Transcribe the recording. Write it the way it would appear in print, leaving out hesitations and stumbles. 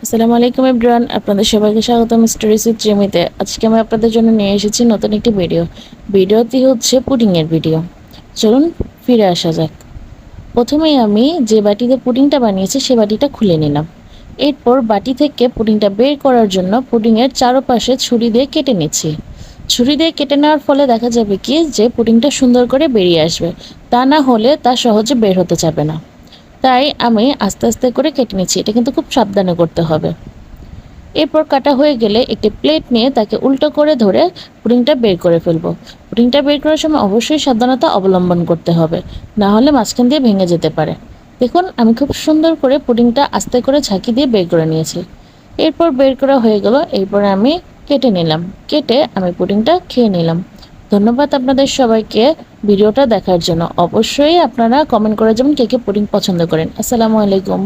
আসসালামু আলাইকুম এভরিওয়ান, আপনাদের সবাইকে স্বাগতম স্টোরিজ উইথ জেমিতে। আজকে আমি আপনাদের জন্য নিয়ে এসেছি নতুন একটি ভিডিওটি হচ্ছে পুডিংয়ের ভিডিও। চলুন ফিরে আসা যাক। প্রথমেই আমি যে বাটিতে পুডিংটা বানিয়েছি সে বাটিটা খুলে নিলাম। এরপর বাটি থেকে পুডিংটা বের করার জন্য পুডিংয়ের চারপাশে ছুরি দিয়ে কেটে নিচ্ছি। ছুরি দিয়ে কেটে নেওয়ার ফলে দেখা যাবে কি যে পুডিংটা সুন্দর করে বেরিয়ে আসবে, তা না হলে তা সহজে বের হতে যাবে না। তাই আমি আস্তে আস্তে করে কেটে নিচ্ছি, এটা কিন্তু খুব সাবধানে করতে হবে। এরপর কাটা হয়ে গেলে একটি প্লেট নিয়ে তাকে উল্টো করে ধরে পুডিংটা বের করে ফেলবো। পুডিংটা বের করার সময় অবশ্যই সাবধানতা অবলম্বন করতে হবে, না হলে মাঝখান দিয়ে ভেঙে যেতে পারে। দেখুন আমি খুব সুন্দর করে পুডিংটা আস্তে করে ঝাঁকি দিয়ে বের করে নিয়েছি। এরপর বের করা হয়ে গেল, এরপর আমি কেটে নিলাম। কেটে আমি পুডিংটা খেয়ে নিলাম। ধন্যবাদ আপনাদের সবাইকে ভিডিওটা দেখার জন্য। অবশ্যই আপনারা কমেন্ট করে যাবেন কে কে পুডিং পছন্দ করেন। আসসালামু আলাইকুম।